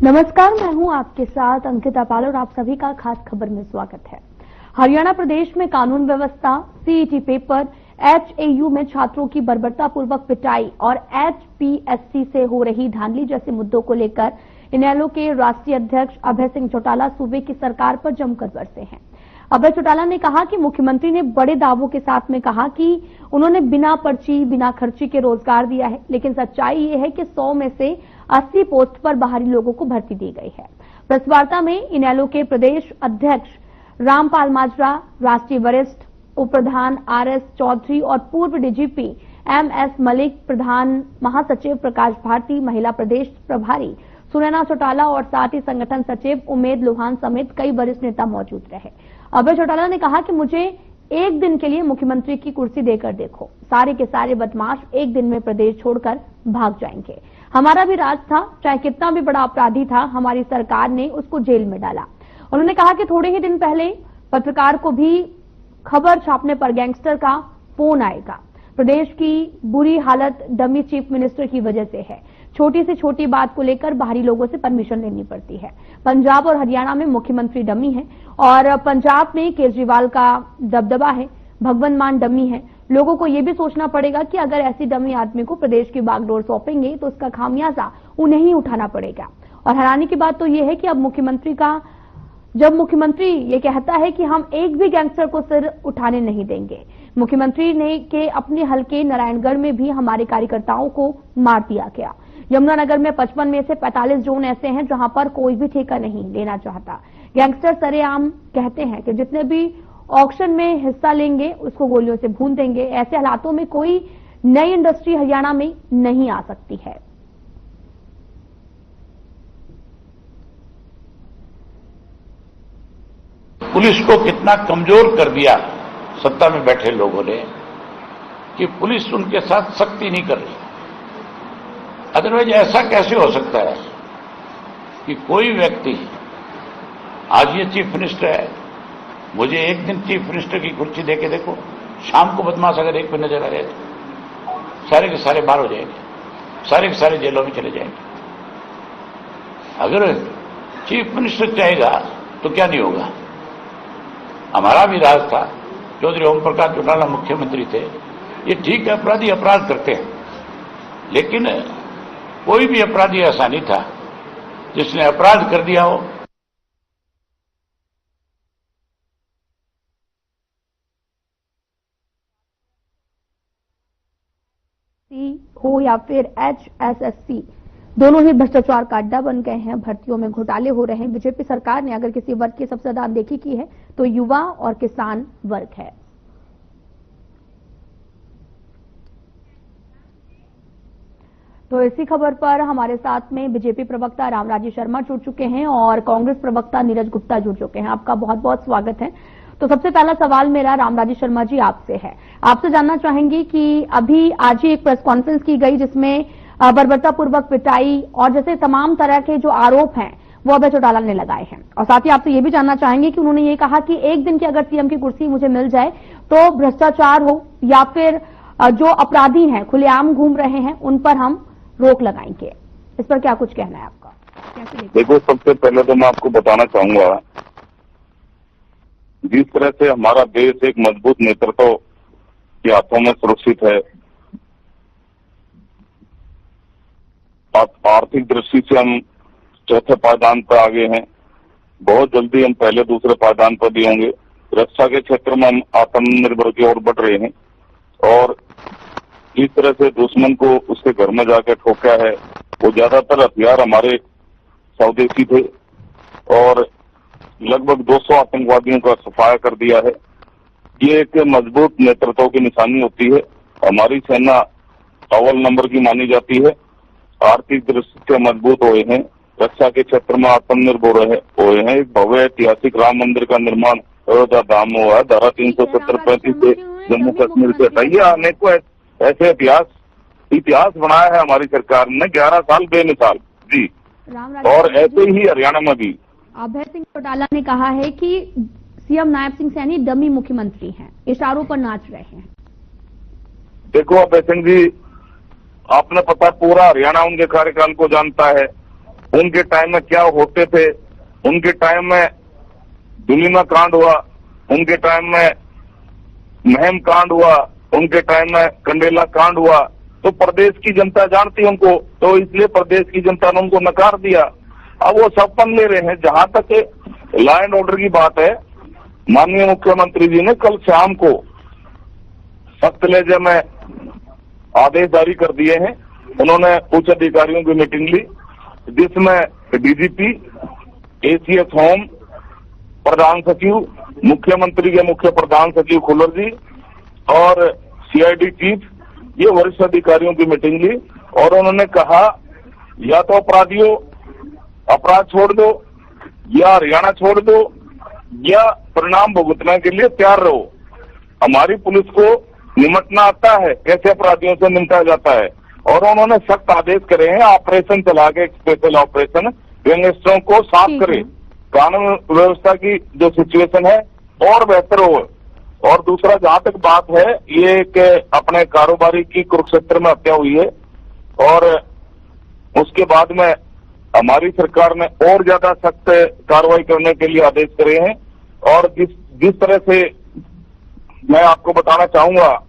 नमस्कार, मैं हूं आपके साथ अंकिता पाल और आप सभी का खास खबर में स्वागत है। हरियाणा प्रदेश में कानून व्यवस्था, सीईटी पेपर, एचएयू में छात्रों की बर्बरतापूर्वक पिटाई और एचपीएससी से हो रही धांधली जैसे मुद्दों को लेकर इनेलो के राष्ट्रीय अध्यक्ष अभय सिंह चौटाला सूबे की सरकार पर जमकर बरसे हैं। अभय चौटाला ने कहा कि मुख्यमंत्री ने बड़े दावों के साथ में कहा कि उन्होंने बिना पर्ची बिना खर्ची के रोजगार दिया है, लेकिन सच्चाई ये है कि 100 में से 80 पोस्ट पर बाहरी लोगों को भर्ती दी गई है। प्रेस वार्ता में इनेलो के प्रदेश अध्यक्ष रामपाल माजरा, राष्ट्रीय वरिष्ठ उप प्रधान आरएस चौधरी और पूर्व डीजीपी एमएस मलिक, प्रधान महासचिव प्रकाश भारती, महिला प्रदेश प्रभारी सुनैना चौटाला और साथ ही संगठन सचिव उमेद लोहान समेत कई वरिष्ठ नेता मौजूद रहे। अभय चौटाला ने कहा कि मुझे एक दिन के लिए मुख्यमंत्री की कुर्सी देकर देखो, सारे के सारे बदमाश एक दिन में प्रदेश छोड़कर भाग जाएंगे। हमारा भी राज था, चाहे कितना भी बड़ा अपराधी था, हमारी सरकार ने उसको जेल में डाला। उन्होंने कहा कि थोड़े ही दिन पहले पत्रकार को भी खबर छापने पर गैंगस्टर का फोन आएगा। प्रदेश की बुरी हालत डमी चीफ मिनिस्टर की वजह से है। छोटी से छोटी बात को लेकर बाहरी लोगों से परमिशन लेनी पड़ती है। पंजाब और हरियाणा में मुख्यमंत्री डमी है और पंजाब में केजरीवाल का दबदबा है, भगवंत मान डमी है। लोगों को यह भी सोचना पड़ेगा कि अगर ऐसी डमी आदमी को प्रदेश की बागडोर सौंपेंगे तो उसका खामियाजा उन्हें ही उठाना पड़ेगा। और हैरानी की बात तो यह है कि अब जब मुख्यमंत्री ये कहता है कि हम एक भी गैंगस्टर को सिर उठाने नहीं देंगे। मुख्यमंत्री ने के अपने हलके नारायणगढ़ में भी हमारे कार्यकर्ताओं को मार दिया गया। यमुनानगर में 55 में से 45 जोन ऐसे हैं जहां पर कोई भी ठेका नहीं लेना चाहता। गैंगस्टर सरेआम कहते हैं कि जितने भी ऑक्शन में हिस्सा लेंगे उसको गोलियों से भून देंगे। ऐसे हालातों में कोई नई इंडस्ट्री हरियाणा में नहीं आ सकती है। पुलिस को कितना कमजोर कर दिया सत्ता में बैठे लोगों ने कि पुलिस उनके साथ सख्ती नहीं कर रही। अदरवाइज ऐसा कैसे हो सकता है कि कोई व्यक्ति, आज ये चीफ मिनिस्टर है, मुझे एक दिन चीफ मिनिस्टर की कुर्सी देके देखो, शाम को बदमाश अगर एक पे नजर आ रहे तो सारे के सारे बाहर हो जाएंगे, सारे के सारे जेलों में चले जाएंगे। अगर चीफ मिनिस्टर चाहेगा तो क्या नहीं होगा। हमारा भी राज था, चौधरी ओम प्रकाश चौटाला मुख्यमंत्री थे। ये ठीक है, अपराधी अपराध करते हैं, लेकिन कोई भी अपराधी ऐसा नहीं था जिसने अपराध कर दिया हो या फिर एचएसएससी, दोनों ही भ्रष्टाचार का अड्डा बन गए हैं। भर्तियों में घोटाले हो रहे हैं। बीजेपी सरकार ने अगर किसी वर्ग की सबसे ज्यादा अनदेखी की है तो युवा और किसान वर्ग है। तो इसी खबर पर हमारे साथ में बीजेपी प्रवक्ता रामराजी शर्मा जुड़ चुके हैं और कांग्रेस प्रवक्ता नीरज गुप्ता जुड़ चुके हैं। आपका बहुत बहुत स्वागत है। तो सबसे पहला सवाल मेरा रामराजी शर्मा जी आपसे है। आपसे जानना चाहेंगे कि अभी आज ही एक प्रेस कॉन्फ्रेंस की गई जिसमें बर्बरतापूर्वक पिटाई और जैसे तमाम तरह के जो आरोप हैं वो अभय चौटाला ने लगाए हैं, और साथ ही आपसे ये भी जानना चाहेंगे कि उन्होंने ये कहा कि एक दिन की अगर सीएम की कुर्सी मुझे मिल जाए तो भ्रष्टाचार हो या फिर जो अपराधी हैं खुलेआम घूम रहे हैं उन पर हम रोक लगाएंगे। इस पर क्या कुछ कहना है आपका? देखो, सबसे पहले तो मैं आपको बताना चाहूंगा, जिस तरह से हमारा देश एक मजबूत नेतृत्व के हाथों में सुरक्षित है, आर्थिक दृष्टि से हम चौथे पायदान पर आगे हैं, बहुत जल्दी हम पहले दूसरे पायदान पर भी होंगे। रक्षा के क्षेत्र में हम आत्मनिर्भर की ओर बढ़ रहे हैं और जिस तरह से दुश्मन को उसके घर में जाकर ठोका है, वो ज्यादातर हथियार हमारे स्वदेशी थे और लगभग 200 आतंकवादियों का सफाया कर दिया है। ये एक मजबूत नेतृत्व की निशानी होती है। हमारी सेना अव्वल नंबर की मानी जाती है, आर्थिक दृष्टि से मजबूत हुए हैं, रक्षा के क्षेत्र में आत्मनिर्भर हुए हैं। एक भव्य ऐतिहासिक राम मंदिर का निर्माण अयोध्या धाम में हुआ है। धारा 370-35 से जम्मू कश्मीर से हटाइए, आने को ऐसे इतिहास बनाया है हमारी सरकार ने, 11 साल बेमिसाल जी। और ऐसे ही हरियाणा में भी अभय सिंह चौटाला ने कहा है कि सीएम नायब सिंह सैनी डमी मुख्यमंत्री हैं, इशारों पर नाच रहे हैं। देखो अभय सिंह जी, आपने पता पूरा हरियाणा उनके कार्यकाल को जानता है उनके टाइम में क्या होते थे, उनके टाइम में दुलीमा कांड हुआ, उनके टाइम में महम कांड हुआ, उनके टाइम में कंडेला कांड हुआ, तो प्रदेश की जनता जानती उनको, तो इसलिए प्रदेश की जनता ने उनको नकार दिया। अब वो सपन ले रहे हैं। जहां तक लॉ एंड ऑर्डर की बात है, माननीय मुख्यमंत्री जी ने कल शाम को सख्त लहजे में आदेश जारी कर दिए हैं। उन्होंने उच्च अधिकारियों की मीटिंग ली, जिसमें डीजीपी, एसीएस होम, प्रधान सचिव, मुख्यमंत्री के मुख्य प्रधान सचिव खुल्लर जी और सीआईडी चीफ, ये वरिष्ठ अधिकारियों की मीटिंग ली और उन्होंने कहा या तो अपराधियों अपराध छोड़ दो, या हरियाणा छोड़ दो, या परिणाम भुगतने के लिए तैयार रहो। हमारी पुलिस को निपटना आता है, कैसे अपराधियों से निपटा जाता है। और उन्होंने सख्त आदेश करे हैं, ऑपरेशन चला के, स्पेशल ऑपरेशन, गैंगस्टरों को साफ करे, कानून व्यवस्था की जो सिचुएशन है और बेहतर हो। और दूसरा, जहां तक बात है ये कि अपने कारोबारी की कुरुक्षेत्र में हत्या हुई है और उसके बाद में हमारी सरकार ने और ज्यादा सख्त कार्रवाई करने के लिए आदेश करे हैं। और जिस तरह से मैं आपको बताना चाहूंगा,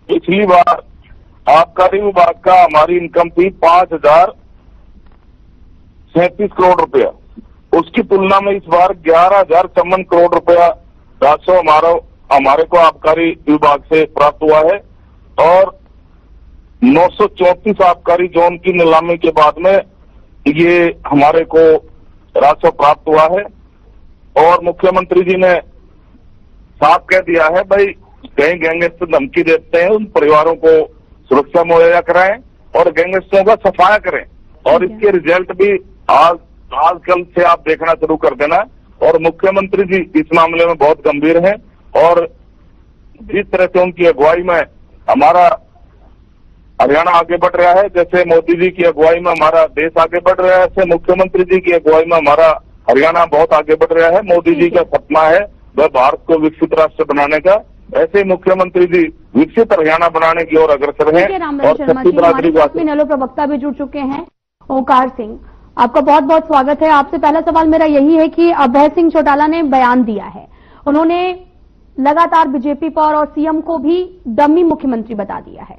पिछली बार आबकारी विभाग का हमारी इनकम थी 5,037 करोड़ रुपया, उसकी तुलना में इस बार 11,054 करोड़ रुपया राजस्व हमारे को आबकारी विभाग से प्राप्त हुआ है। और 934 आबकारी जोन की नीलामी के बाद में ये हमारे को राजस्व प्राप्त हुआ है। और मुख्यमंत्री जी ने साफ कह दिया है, भाई कहीं गैंगस्टर धमकी देते हैं, उन परिवारों को सुरक्षा मुहैया कराएं और गैंगस्टरों का सफाया करें। और इसके रिजल्ट भी आजकल से आप देखना शुरू कर देना। और मुख्यमंत्री जी इस मामले में बहुत गंभीर हैं और जिस तरह से उनकी अगुवाई में हमारा हरियाणा आगे बढ़ रहा है, जैसे मोदी जी की अगुवाई में हमारा देश आगे बढ़ रहा है, ऐसे मुख्यमंत्री जी की अगुवाई में हमारा हरियाणा बहुत आगे बढ़ रहा है। मोदी जी का सपना है वह भारत को विकसित राष्ट्र बनाने का, ऐसे मुख्यमंत्री जी विकसित हरियाणा बनाने की ओर अग्रसर हैं। और छत्तीस नलो प्रवक्ता भी जुड़ चुके हैं, ओंकार सिंह, आपका बहुत बहुत स्वागत है। आपसे पहला सवाल मेरा यही है कि अभय सिंह चौटाला ने बयान दिया है, उन्होंने लगातार बीजेपी पर और सीएम को भी डमी मुख्यमंत्री बता दिया है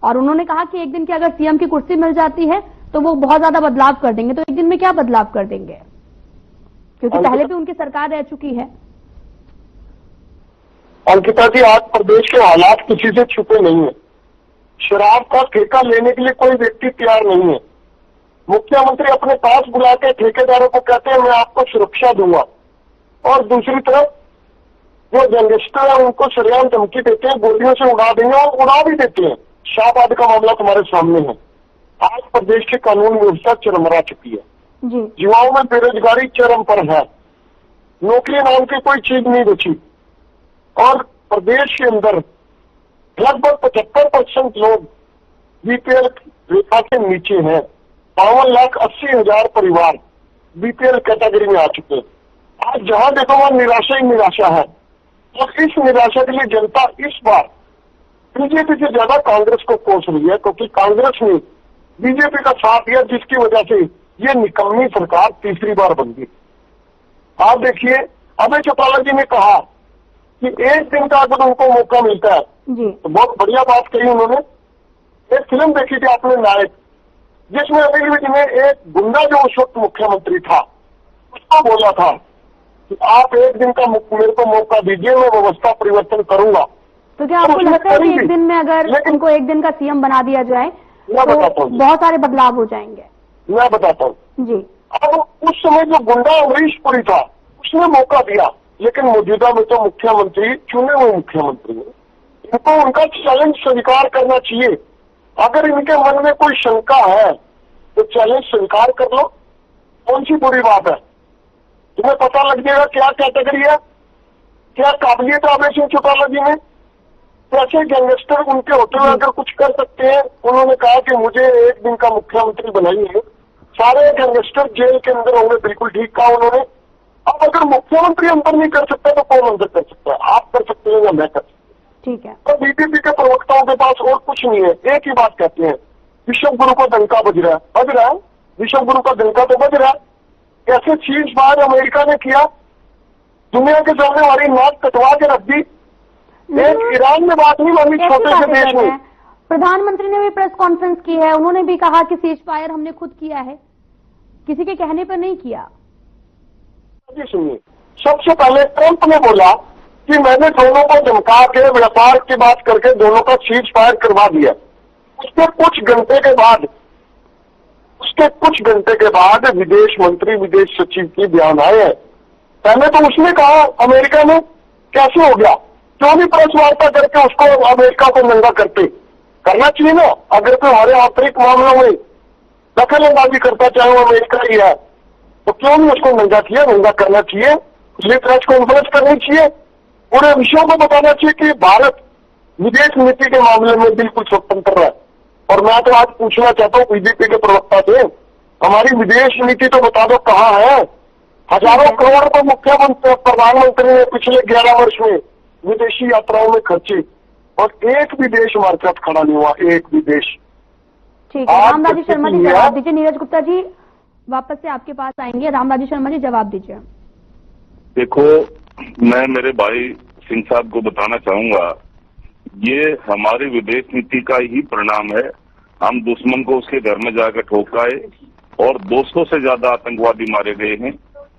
और उन्होंने कहा कि एक दिन की अगर सीएम की कुर्सी मिल जाती है तो वो बहुत ज्यादा बदलाव कर देंगे। तो एक दिन में क्या बदलाव कर देंगे, क्योंकि पहले भी उनकी सरकार रह चुकी है। अंकिता जी, आज प्रदेश के हालात किसी से छुपे नहीं है। शराब का ठेका लेने के लिए कोई व्यक्ति तैयार नहीं है। मुख्यमंत्री अपने पास बुला के ठेकेदारों को कहते हैं मैं आपको सुरक्षा दूंगा, और दूसरी तरफ जो गैंगस्टर है उनको सरेआम धमकी देते हैं, गोलियों से उड़ा देंगे और उड़ा भी देते हैं। शाहबाद का मामला तुम्हारे सामने है। आज प्रदेश की कानून व्यवस्था चरमरा चुकी है जी। युवाओं में बेरोजगारी चरम पर है, नौकरी नाम की कोई चीज नहीं बची और प्रदेश के अंदर लगभग 75% लोग बीपीएल रेखा के नीचे हैं। 52,80,000 परिवार बीपीएल कैटेगरी में आ चुके हैं। आज जहां देखो वहां निराशा ही निराशा है और इस निराशा के लिए जनता इस बार बीजेपी से ज्यादा कांग्रेस को कोस रही है, क्योंकि कांग्रेस ने बीजेपी का साथ दिया, जिसकी वजह से ये निकम्मी सरकार तीसरी बार बन गई। आप देखिए, अभय चौटाला जी ने कहा कि एक दिन का अगर उनको मौका मिलता है तो बहुत बढ़िया बात कही उन्होंने। एक फिल्म देखी थी आपने, नायक, जिसमें अनिल विज ने एक गुंडा जो उस वक्त मुख्यमंत्री था उसको बोला था कि आप एक दिन का मेरे को मौका दीजिए, मैं व्यवस्था परिवर्तन करूंगा। तो क्या आपको लगता है कि एक दिन में अगर उनको एक दिन का सीएम बना दिया जाए तो बहुत सारे बदलाव हो जाएंगे? मैं बताता हूँ जी। अब उस समय जो गुंडा अमरीश पुरी था उसने मौका दिया, लेकिन मौजूदा में तो मुख्यमंत्री चुने हुए मुख्यमंत्री है, इनको उनका चैलेंज स्वीकार करना चाहिए। अगर इनके मन में कोई शंका है तो चैलेंज स्वीकार कर लो, कौन सी बुरी बात है? तुम्हें पता लग जाएगा क्या कैटेगरी है, क्या काबिलियत है अभय सिंह चौटाला जी में। कैसे गैंगस्टर उनके होते हुए अगर कुछ कर सकते हैं। उन्होंने कहा कि मुझे एक दिन का मुख्यमंत्री बनाइए, सारे गैंगस्टर जेल के अंदर होंगे, बिल्कुल ठीक कहा उन्होंने। अब अगर मुख्यमंत्री अंदर नहीं कर सकता तो कौन अंदर कर सकता है? आप कर सकते हैं या मैं कर सकता हूँ? ठीक है। तो बीजेपी के प्रवक्ताओं के पास और कुछ नहीं है, एक ही बात कहते हैं, विश्व गुरु का डंका बज रहा है, विश्व गुरु का डंका तो बज रहा है। कैसे चीज बार अमेरिका ने किया, दुनिया के सामने हमारी नाक कटवा के रख दी। एक ईरान में बात नहीं मानी, छोटे से देश में। प्रधानमंत्री ने भी प्रेस कॉन्फ्रेंस की है, उन्होंने भी कहा कि सीज फायर हमने खुद किया है, किसी के कहने पर नहीं किया। सुनिए, सबसे पहले ट्रंप ने बोला कि मैंने दोनों को धमका के व्यापार की बात करके दोनों का सीज फायर करवा दिया। उसके कुछ घंटे के बाद विदेश मंत्री, विदेश सचिव की बयान आए हैं। पहले तो उसने कहा अमेरिका में कैसे हो गया, क्यों नहीं प्रेस वार्ता करके उसको अमेरिका को नंगा करना चाहिए ना। अगर कोई हमारे आंतरिक मामलों में दखल अंदाजी करता चाहे वो अमेरिका ही है, तो क्यों नहीं उसको नंगा करना चाहिए, इसलिए प्रेस कॉन्फ्रेंस करनी चाहिए, पूरे विश्व को बताना चाहिए कि भारत विदेश नीति के मामले में बिल्कुल स्वतंत्र है। और मैं तो आज पूछना चाहता हूँ बीजेपी के प्रवक्ता से, हमारी विदेश नीति तो बता दो कहाँ है। हजारों करोड़ को मुख्यमंत्री प्रधानमंत्री ने पिछले 11 वर्ष में विदेशी यात्राओं में खर्चे, और एक भी देश हमारे साथ खड़ा नहीं हुआ, एक भी देश। ठीक है, रामराजी शर्मा जी जवाब दीजिए। नीरज गुप्ता जी वापस से आपके पास आएंगे। रामराजी शर्मा जी जवाब दीजिए। देखो, मैं मेरे भाई सिंह साहब को बताना चाहूंगा, ये हमारी विदेश नीति का ही परिणाम है। हम दुश्मन को उसके घर में जाकर ठोकाए और 200 से ज्यादा आतंकवादी मारे गए हैं,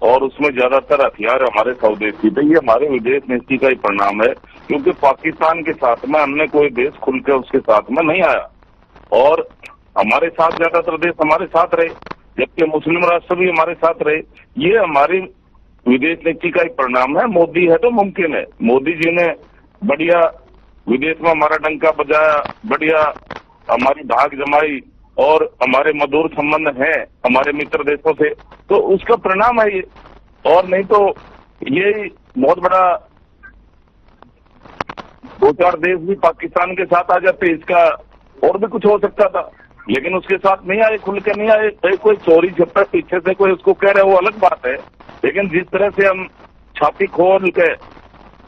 और उसमें ज्यादातर हथियार हमारे स्वदेशी थे। ये हमारे विदेश नीति का ही परिणाम है, क्योंकि पाकिस्तान के साथ में अन्य कोई देश खुलकर उसके साथ में नहीं आया, और हमारे साथ ज्यादातर देश हमारे साथ रहे, जबकि मुस्लिम राष्ट्र भी हमारे साथ रहे। ये हमारी विदेश नीति का ही परिणाम है। मोदी है तो मुमकिन है। मोदी जी ने बढ़िया विदेश में हमारा डंका बजाया, बढ़िया हमारी धाक जमाई, और हमारे मधुर संबंध हैं हमारे मित्र देशों से, तो उसका परिणाम है ये। और नहीं तो ये बहुत बड़ा 2-4 देश भी पाकिस्तान के साथ आ जाते, इसका और भी कुछ हो सकता था, लेकिन उसके साथ नहीं आए, खुल के नहीं आए। कोई चोरी छप्पर पीछे से कोई उसको कह रहे वो अलग बात है, लेकिन जिस तरह से हम छाती खोल के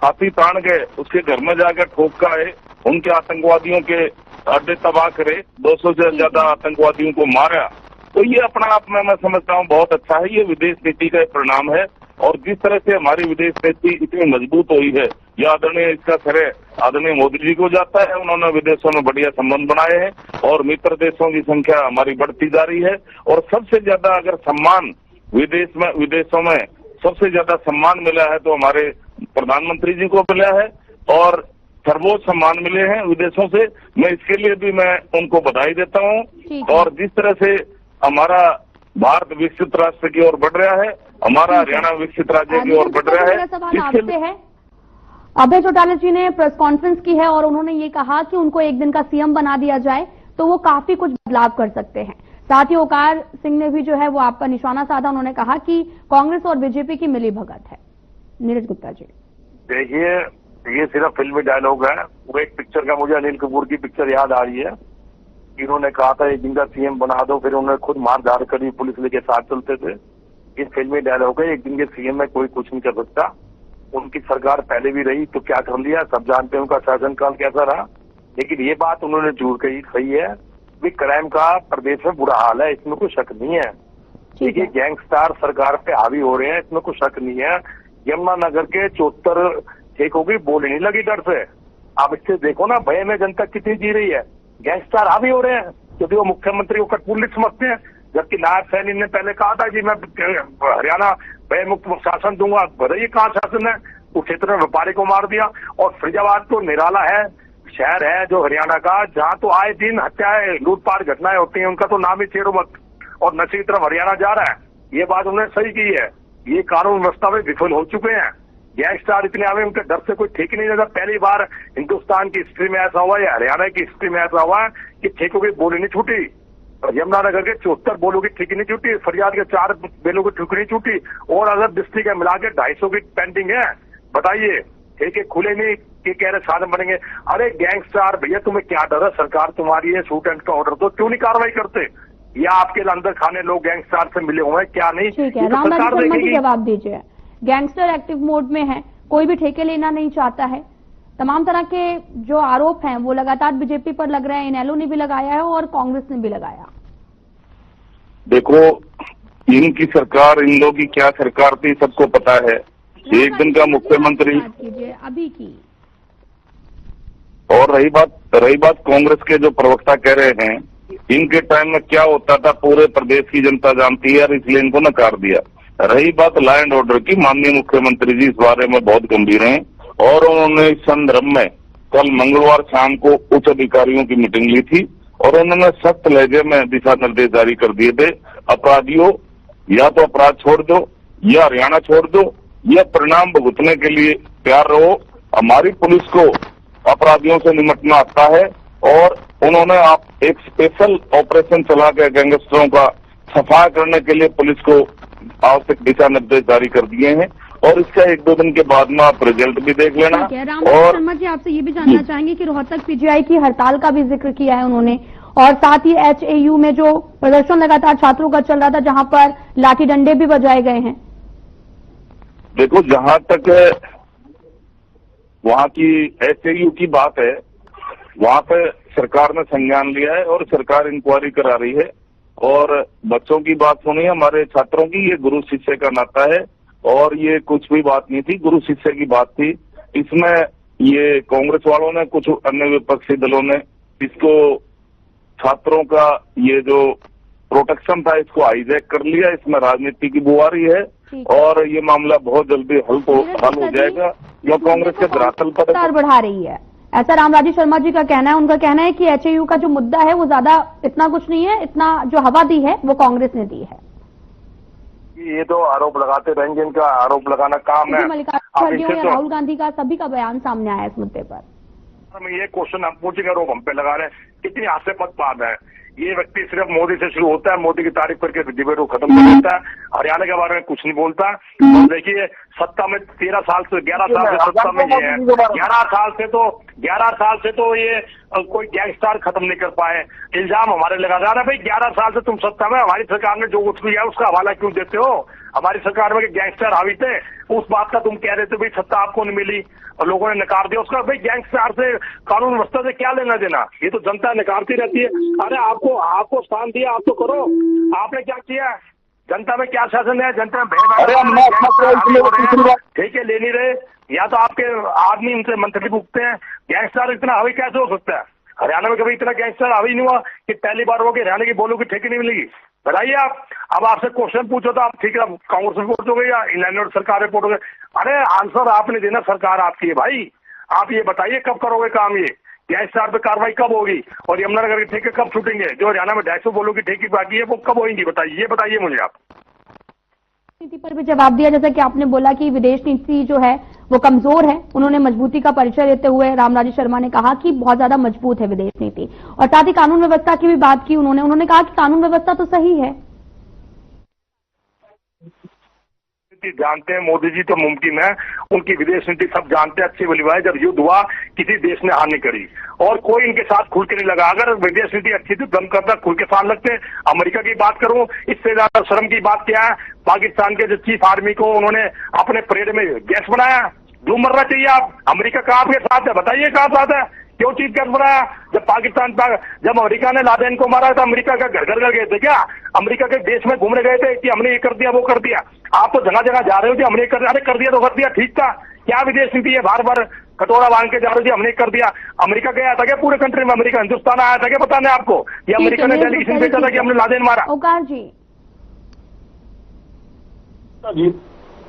हाथी तान के उसके घर में जाकर ठोक का है, उनके आतंकवादियों के अड्डे तबाह करे, 200 से ज्यादा आतंकवादियों को मारा, तो ये अपना आप में मैं समझता हूँ बहुत अच्छा है। ये विदेश नीति का परिणाम है। और जिस तरह से हमारी विदेश नीति इतनी मजबूत हुई है, यह आदरणीय इसका श्रेय आदरणीय मोदी जी को जाता है। उन्होंने विदेशों में बढ़िया संबंध बनाए हैं, और मित्र देशों की संख्या हमारी बढ़ती जा रही है। और सबसे ज्यादा अगर सम्मान विदेशों में सबसे ज्यादा सम्मान मिला है तो हमारे प्रधानमंत्री जी को मिला है, और सर्वोच्च सम्मान मिले हैं विदेशों से। मैं इसके लिए भी मैं उनको बधाई देता हूं। और जिस तरह से हमारा भारत विकसित राष्ट्र की ओर बढ़ रहा है, हमारा हरियाणा विकसित राज्य की ओर बढ़ रहा है। सवाल आपसे है, अभय चौटाला जी ने प्रेस कॉन्फ्रेंस की है और उन्होंने ये कहा कि उनको एक दिन का सीएम बना दिया जाए तो वो काफी कुछ बदलाव कर सकते हैं। साथ ही ओकार सिंह ने भी जो है वो आप पर निशाना साधा, उन्होंने कहा कि कांग्रेस और बीजेपी की मिली भगत है। नीरज गुप्ता जी देखिए, ये सिर्फ फिल्मी डायलॉग है। वो एक पिक्चर का मुझे अनिल कपूर की पिक्चर याद आ रही है। इन्होंने कहा था एक दिन का सीएम बना दो, फिर उन्होंने खुद मार धाड़ करी, पुलिस लेके साथ चलते थे। ये फिल्मी डायलॉग है। एक दिन के सीएम में कोई कुछ नहीं कर सकता। उनकी सरकार पहले भी रही तो क्या कर लिया, सब जानते हैं उनका शासनकाल कैसा रहा। लेकिन ये बात उन्होंने जरूर कही, सही है कि क्राइम का प्रदेश में बुरा हाल है, इसमें कोई शक नहीं है। देखिए, गैंगस्टर सरकार पे हावी हो रहे हैं, इसमें कोई शक नहीं है। यमुनानगर के 74 ठीक होगी, बोली नहीं लगी डर से। आप इससे देखो ना, भय में जनता कितनी जी रही है। गैंगस्टर हावी हो रहे हैं क्योंकि वो मुख्यमंत्री को कठपुतली समझते हैं, जबकि नायब सैनी ने पहले कहा था कि मैं हरियाणा भय मुक्त शासन दूंगा। बताइए कहाँ शासन है? उस क्षेत्र में व्यापारी को मार दिया। और फरीदाबाद तो निराला है शहर है जो हरियाणा का, जहाँ तो आए दिन हत्याएं लूटपाट घटनाएं होती हैं, उनका तो नाम ही छेड़ो मत। और नशे की तरफ हरियाणा जा रहा है। ये बात उन्होंने सही की है। ये कानून व्यवस्था में विफल हो चुके हैं। गैंगस्टर इतने आवे, उनके डर से कोई ठीक नहीं रहता। पहली बार हिंदुस्तान की हिस्ट्री में ऐसा हुआ है, हरियाणा की हिस्ट्री में ऐसा हुआ है कि ठेकों की बोली नहीं छूटी। यमुनानगर के 74 बोलों की ठीक नहीं छूटी, फरियाद के 4 बेलों की ठीक नहीं छूटी, और अगर डिस्ट्रिक्ट है मिला के 250 की पेंडिंग है। बताइए, ठेके खुले नहीं कि कह रहे साधन बनेंगे। अरे गैंगस्टर भैया, तुम्हें क्या डर है? सरकार तुम्हारी है, शूट एंड का ऑर्डर दो, क्यों नहीं कार्रवाई करते? या आपके अंदर खाने लोग गैंगस्टर से मिले हुए हैं, क्या नहीं? ठीक है, रामराजी शर्मा जी जवाब दीजिए। गैंगस्टर एक्टिव मोड में है, कोई भी ठेके लेना नहीं चाहता है, तमाम तरह के जो आरोप हैं वो लगातार बीजेपी पर लग रहे हैं। इनेलो ने भी लगाया है और कांग्रेस ने भी लगाया। देखो, इनकी सरकार, इन लोगों की क्या सरकार थी सबको पता है। एक दिन का मुख्यमंत्री कीजिए अभी की। और रही बात कांग्रेस के जो प्रवक्ता कह रहे हैं, इनके टाइम में क्या होता था पूरे प्रदेश की जनता जानती है और इसलिए इनको नकार दिया। रही बात लॉ एंड ऑर्डर की, माननीय मुख्यमंत्री जी इस बारे में बहुत गंभीर हैं और उन्होंने इस संदर्भ में कल मंगलवार शाम को उच्च अधिकारियों की मीटिंग ली थी और उन्होंने सख्त लहजे में दिशा निर्देश जारी कर दिए थे। अपराधियों, या तो अपराध छोड़ दो या हरियाणा छोड़ दो या परिणाम भुगतने के लिए तैयार रहो। हमारी पुलिस को अपराधियों से निपटना आता है और उन्होंने आप एक स्पेशल ऑपरेशन चला के गैंगस्टरों का सफाया करने के लिए पुलिस को आवश्यक दिशा निर्देश जारी कर दिए हैं और इसका 1-2 दिन के बाद में आप रिजल्ट भी देख लेना। रामराज शर्मा जी, आपसे ये भी जानना चाहेंगे कि रोहतक पीजीआई की हड़ताल का भी जिक्र किया है उन्होंने और साथ ही एचएयू में जो प्रदर्शन लगातार छात्रों का चल रहा था जहां पर लाठी डंडे भी बजाए गए हैं। देखो, जहां तक वहां की एचएयू की बात है, वहां पे सरकार ने संज्ञान लिया है और सरकार इंक्वायरी करा रही है और बच्चों की बात सुनी है, हमारे छात्रों की। ये गुरु शिष्य का नाता है और ये कुछ भी बात नहीं थी, गुरु शिष्य की बात थी। इसमें ये कांग्रेस वालों ने, कुछ अन्य विपक्षी दलों ने इसको, छात्रों का ये जो प्रोटेक्शन था इसको हाईजैक कर लिया। इसमें राजनीति की बुआरी है और ये मामला बहुत जल्दी हल हो जाएगा जो कांग्रेस के धरातल पर बढ़ा रही है, ऐसा रामराजी शर्मा जी का कहना है। उनका कहना है कि एचएयू का जो मुद्दा है वो ज्यादा इतना कुछ नहीं है, इतना जो हवा दी है वो कांग्रेस ने दी है। ये तो आरोप लगाते रहेंगे, इनका आरोप लगाना काम है। मल्लिकार्जुन खड़गे या राहुल गांधी का सभी का बयान सामने आया इस मुद्दे पर। ये क्वेश्चन हम पूछेंगे, आरोप हम पे लगा रहे हैं, कितनी हास्यास्पद बात है। ये व्यक्ति सिर्फ मोदी से शुरू होता है, मोदी की तारीफ करके डिबेट को खत्म कर देता है, हरियाणा के बारे में कुछ नहीं बोलता। और देखिए, सत्ता में 11 साल से सत्ता में ये है। 11 साल से तो ये कोई गैंगस्टर खत्म नहीं कर पाए। इल्जाम हमारे लगा रहा है, भाई 11 साल से तुम सत्ता में, हमारी सरकार ने जो कुछ किया उसका हवाला क्यों देते हो? हमारी सरकार में गैंगस्टर हावी थे, उस बात का तुम कह रहे थे भाई सत्ता आपको नहीं मिली और लोगों ने नकार दिया उसका। भाई गैंगस्टर से, कानून व्यवस्था से क्या लेना देना? ये तो जनता नकारती रहती है। अरे आपको स्थान दिया, आप तो करो। आपने क्या किया? जनता में क्या शासन है? जनता में ठीक है, ले नहीं रहे, या तो आपके आदमी उनसे मंत्री पूछते हैं। गैंगस्टर इतना हावी कैसे हो सकता है? हरियाणा में कभी इतना गैंगस्टर हावी नहीं हुआ कि पहली बार हो कि हरियाणा की बोलो की ठेकी नहीं मिलेगी। बताइए आप। अब आपसे क्वेश्चन पूछो तो आप ठीक है कांग्रेस रिपोर्ट हो गई या इंडियन सरकार रिपोर्ट हो गई। अरे आंसर आपने देना, सरकार आपकी है भाई। आप ये बताइए कब करोगे काम? ये गैंगस्टर पे कार्रवाई कब होगी और यमुनानगर के ठेके कब छूटेंगे? जो हरियाणा में 250 बोलो की ठेकी बाकी है वो कब होगी? बताइए, ये बताइए मुझे आप। नीति पर भी जवाब दिया, जैसा कि आपने बोला कि विदेश नीति जो है वो कमजोर है। उन्होंने मजबूती का परिचय देते हुए रामराजी शर्मा ने कहा कि बहुत ज्यादा मजबूत है विदेश नीति और साथ ही कानून व्यवस्था की भी बात की उन्होंने कहा कि कानून व्यवस्था तो सही है। जानते हैं मोदी जी तो मुमकिन है, उनकी विदेश नीति सब जानते हैं अच्छी भली बात है। जब युद्ध हुआ किसी देश ने हानि करी और कोई इनके साथ खुल के नहीं लगा। अगर विदेश नीति अच्छी थी दम करता खुल के साथ लगते। अमेरिका की बात करूं, इससे ज्यादा शर्म की बात क्या है? पाकिस्तान के जो चीफ आर्मी को उन्होंने अपने परेड में गैस बनाया। जो मरना चाहिए आप। अमेरिका कहाँ आपके साथ है? बताइए कहाँ साथ है? क्यों चीज गैस बनाया? जब अमेरिका ने लादेन को मारा था, अमेरिका का घर घर गए थे क्या? अमेरिका के देश में घूमने गए थे कि हमने ये कर दिया वो कर दिया? आप तो जगह जगह जा रहे हो कि हमने कर दिया तो कर दिया, ठीक था। क्या विदेश नीति है? बार बार कटोरा बांध के जा रहे थे, हमने कर दिया। अमेरिका गया था क्या पूरे कंट्री में? अमेरिका हिंदुस्तान आया था क्या बताने आपको? ये अमेरिका ने डेलीगेशन भेजा था कि हमने लादेन मारा? ओकार जी,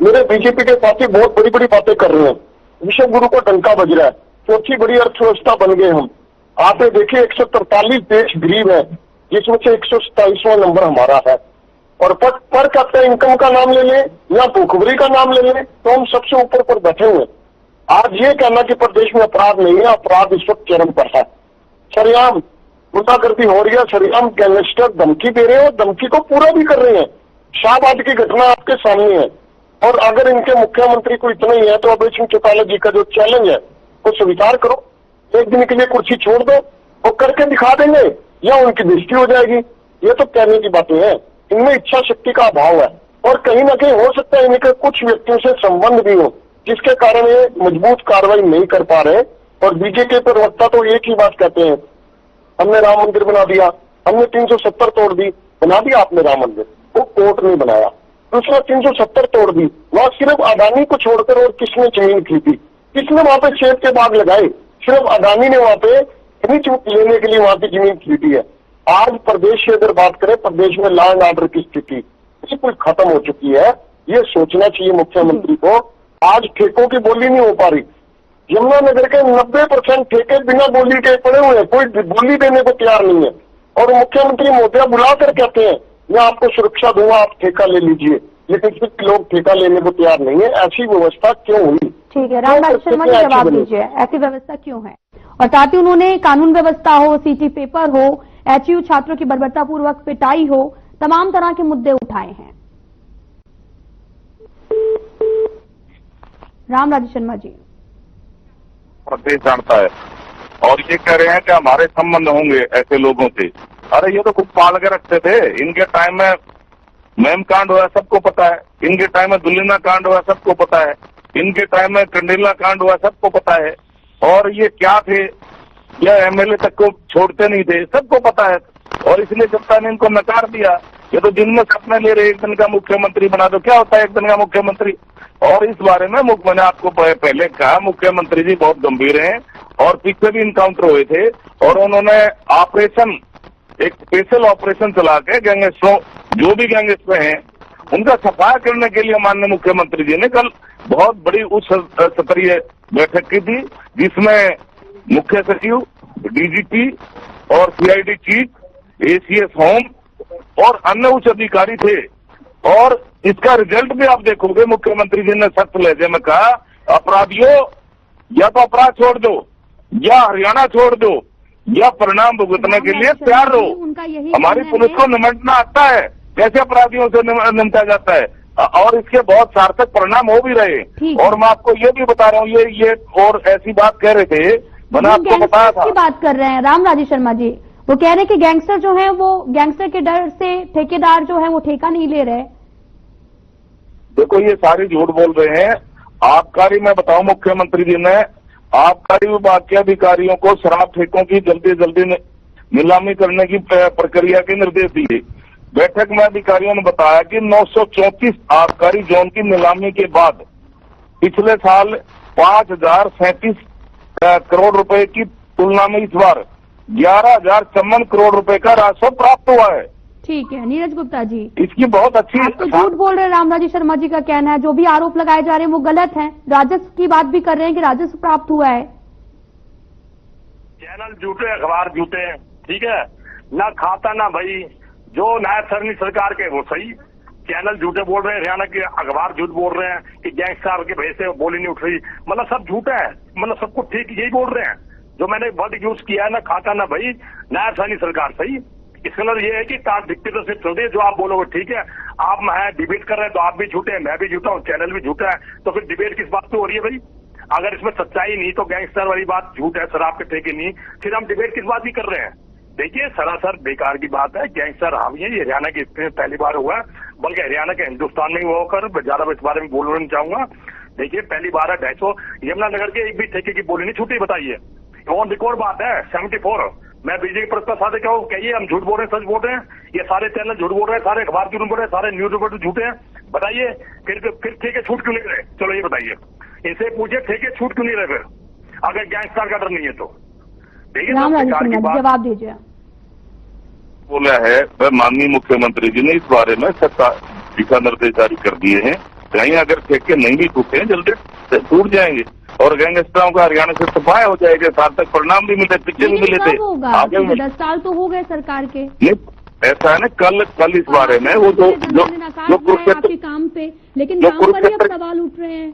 मेरे बीजेपी के साथी बहुत बड़ी बड़ी बातें कर रहे हैं। विश्व गुरु को डंका बज रहा है। चौथी बड़ी अर्थव्यवस्था बन गए हम। आप देखिए 143 देश गरीब है, जिसमें से 127वां नंबर हमारा है। और पर कैपिटा इनकम का नाम ले लें या भूखमरी का नाम ले लें तो हम सबसे ऊपर पर बैठे हुए। आज ये कहना कि प्रदेश में अपराध नहीं है, अपराध इस वक्त चरम पर है। सरेआम गुंडागर्दी हो रही है, सरेआम गैंगस्टर धमकी दे रहे हैं और धमकी को पूरा भी कर रहे हैं। शाहबाद की घटना आपके सामने है। और अगर इनके मुख्यमंत्री को इतना ही है तो अभय सिंह चौटाला जी का जो चैलेंज है वो स्वीकार करो। एक दिन के लिए कुर्सी छोड़ दो, वो करके दिखा देंगे या उनकी बेइज्जती हो जाएगी। ये तो कहने की बातें हैं। इनमें इच्छा शक्ति का अभाव है और कहीं ना कहीं हो सकता है इनके कुछ व्यक्तियों से संबंध भी हो, जिसके कारण ये मजबूत कार्रवाई नहीं कर पा रहे। और बीजेपी के प्रवक्ता तो एक ही बात कहते हैं, हमने राम मंदिर बना दिया, हमने 370 तोड़ दी। बना दिया आपने राम मंदिर, वो कोर्ट ने बनाया। दूसरा 370 तोड़ दी, वहां सिर्फ अडानी को छोड़कर और किसने जमीन खरीदी? किसने वहां पे सेब के बाग लगाए? सिर्फ अडानी ने वहां पे खनिज लेने के लिए वहां की जमीन खरीदी है। आज प्रदेश की अगर बात करें, प्रदेश में लॉ एंड ऑर्डर की स्थिति बिल्कुल खत्म हो चुकी है। ये सोचना चाहिए मुख्यमंत्री को। आज ठेकों की बोली नहीं हो पा रही। यमुनानगर के 90% ठेके बिना बोली के पड़े हुए हैं, कोई बोली देने को तैयार नहीं है। और मुख्यमंत्री महोदया बुलाकर कहते हैं मैं आपको सुरक्षा दूंगा, आप ठेका ले लीजिए, लेकिन फिर लोग ठेका लेने को तैयार नहीं है। ऐसी व्यवस्था क्यों हुई? ठीक है, रामराज शर्मा जी जवाब दीजिए, ऐसी व्यवस्था क्यों है? और साथ ही उन्होंने कानून व्यवस्था हो, सीटी पेपर हो, एचयू छात्रों की बर्बरतापूर्वक पिटाई हो, तमाम तरह के मुद्दे उठाए हैं। रामराज शर्मा जी प्रदेश जानता है और ये कह रहे हैं कि हमारे संबंध होंगे ऐसे लोगों से। अरे ये तो खुद पाल के रखते थे। इनके टाइम में मेम कांड हुआ सबको पता है, इनके टाइम में दुल्लीना कांड हुआ सबको पता है, इनके टाइम में कंडीला कांड हुआ सबको पता है। और ये क्या थे, यह एमएलए तक को छोड़ते नहीं थे, सबको पता है। और इसलिए जनता ने इनको नकार दिया। ये तो दिन में सपने ले रहे, एक दिन का मुख्यमंत्री बना दो। क्या होता है एक दिन का मुख्यमंत्री? और इस बारे में मैंने आपको पहले कहा, मुख्यमंत्री जी बहुत गंभीर हैं और पीछे भी इनकाउंटर हुए थे और उन्होंने ऑपरेशन, एक स्पेशल ऑपरेशन चला के गैंगस्टरों, जो भी गैंगस्टर हैं उनका सफाया करने के लिए माननीय मुख्यमंत्री जी ने कल बहुत बड़ी उच्च स्तरीय बैठक की थी, जिसमें मुख्य सचिव, डीजीपी और सीआईडी चीफ, एसीएस होम और अन्य उच्च अधिकारी थे। और इसका रिजल्ट भी आप देखोगे, मुख्यमंत्री जी ने सख्त लहजे में कहा, अपराधियों या तो अपराध छोड़ दो या हरियाणा छोड़ दो या परिणाम भुगतने के लिए तैयार रहो। हमारी पुलिस को निपटना आता है, कैसे अपराधियों से निपटा जाता है और इसके बहुत सार्थक परिणाम हो भी रहे। और मैं आपको ये भी बता रहा हूँ, ये और ऐसी बात कह रहे थे, मैंने आपको बताया था। बात कर रहे हैं रामराज शर्मा जी, वो कह रहे हैं कि गैंगस्टर जो है वो गैंगस्टर के डर से ठेकेदार जो है वो ठेका नहीं ले रहे। देखो ये सारी झूठ बोल रहे हैं। आबकारी में बताऊं, मुख्यमंत्री जी ने आबकारी विभाग के अधिकारियों को शराब ठेकों की जल्दी नीलामी करने की प्रक्रिया के निर्देश दिए। बैठक में अधिकारियों ने बताया कि 934 आबकारी जोन की नीलामी के बाद पिछले साल 5037 करोड़ रुपए की तुलना में इस बार 11,054 करोड़ रुपए का राजस्व प्राप्त हुआ है। ठीक है नीरज गुप्ता जी, इसकी बहुत अच्छी, आप तो झूठ बोल रहे हैं। रामराज शर्मा जी का कहना है जो भी आरोप लगाए जा रहे हैं वो गलत है। राजस्व की बात भी कर रहे हैं कि राजस्व प्राप्त हुआ है। चैनल झूठे, अखबार झूठे, ठीक है ना, खाता ना भाई। जो नायब सरनी सरकार के वो सही, चैनल झूठे बोल रहे हैं, हरियाणा के अखबार झूठ बोल रहे हैं कि गैंगस्टर के भय से बोली नहीं उठ रही। मतलब सब झूठा है, मतलब सबको ठीक यही बोल रहे हैं। जो मैंने वर्ड यूज किया है ना, खाता ना भाई, नायब सरनी सरकार सही। इसका मतलब ये है कि डिक्टेटरशिप चल रही है, जो आप बोलोगे ठीक है। आप मैं डिबेट कर रहे हैं तो आप भी झूठे हैं, मैं भी झूठा हूँ, चैनल भी झूठा है, तो फिर डिबेट किस बात पे हो रही है भाई? अगर इसमें सच्चाई नहीं तो गैंगस्टर वाली बात झूठ है, शराब के ठेके नहीं, फिर हम डिबेट किस बात की कर रहे हैं? देखिए सरासर बेकार की बात है। गैंगस्टर हावी है, ये हरियाणा की स्थिति पहली बार हुआ है, बल्कि हरियाणा के हिंदुस्तान में ही होकर ज्यादा इस बारे में बोलना नहीं चाहूंगा। देखिए पहली बार है 250 यमुनानगर के एक भी ठेके की बोली नहीं छूटी, बताइए। ऑन रिकॉर्ड बात है 74। मैं बीजेपी प्रस्ताव साधे क्या कहिए, हम झूठ बोल रहे हैं सच बोल रहे हैं? ये सारे चैनल झूठ बोल रहे हैं, सारे अखबार झूठ बोल रहे हैं, सारे न्यूज रिपोर्टर झूठे हैं, बताइए। फिर ठेके छूट क्यों नहीं रहे? चलो ये बताइए, इनसे पूछिए ठेके छूट क्यों नहीं रहे फिर, अगर गैंगस्टर का डर नहीं है तो? देखिए जवाब दीजिए। बोला है वह माननीय मुख्यमंत्री जी ने इस बारे में दिशा निर्देश जारी कर दिए हैं। कहीं अगर ठेके नहीं भी टूटे हैं जल्दी से टूट जाएंगे और गैंगस्टरों का हरियाणा से सफाया हो जाएगा, सार्थक परिणाम भी मिले, पीछे भी मिले थे। आगे 10 साल तो हो गए सरकार के। ऐसा है ना, कल इस बारे में वो जो आपके काम पे, लेकिन काम पर ही अब सवाल उठ रहे हैं।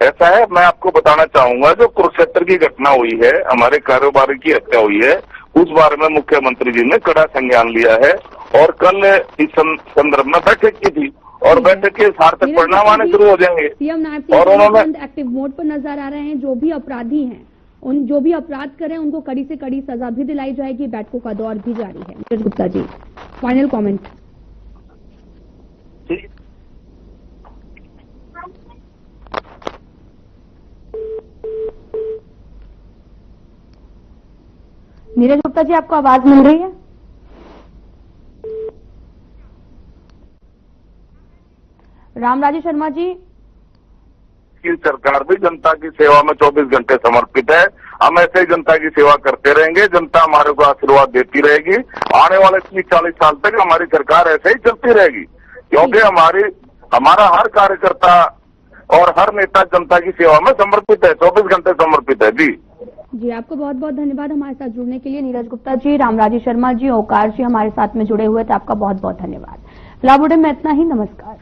ऐसा है, मैं आपको बताना चाहूंगा, जो कुरुक्षेत्र की घटना हुई है, हमारे कारोबारी की हत्या हुई है, उस बारे में मुख्यमंत्री जी ने कड़ा संज्ञान लिया है और कल इस संदर्भ में बैठक की थी और बैठक के सार्थक परिणाम आने शुरू हो जाएंगे। सीएम नायब और उन्होंने एक्टिव मोड पर नजर आ रहे हैं। जो भी अपराधी हैं, उन जो भी अपराध करें उनको कड़ी से कड़ी सजा भी दिलाई जाएगी। बैठकों का दौर भी जारी है। Neeraj Gupta ji, final comment. नीरज गुप्ता जी, आपको आवाज मिल रही है? रामराजी शर्मा जी, की सरकार भी जनता की सेवा में 24 घंटे समर्पित है। हम ऐसे ही जनता की सेवा करते रहेंगे, जनता हमारे को आशीर्वाद देती रहेगी। आने वाले 30-40 साल तक हमारी सरकार ऐसे ही चलती रहेगी, क्योंकि हमारा हर कार्यकर्ता और हर नेता जनता की सेवा में समर्पित है, 24 घंटे समर्पित है। जी, आपको बहुत बहुत धन्यवाद हमारे साथ जुड़ने के लिए। नीरज गुप्ता जी, रामराजी शर्मा जी, ओकार जी हमारे साथ में जुड़े हुए थे, आपका बहुत बहुत धन्यवाद। फिलहाल बुलेटिन में इतना ही, नमस्कार।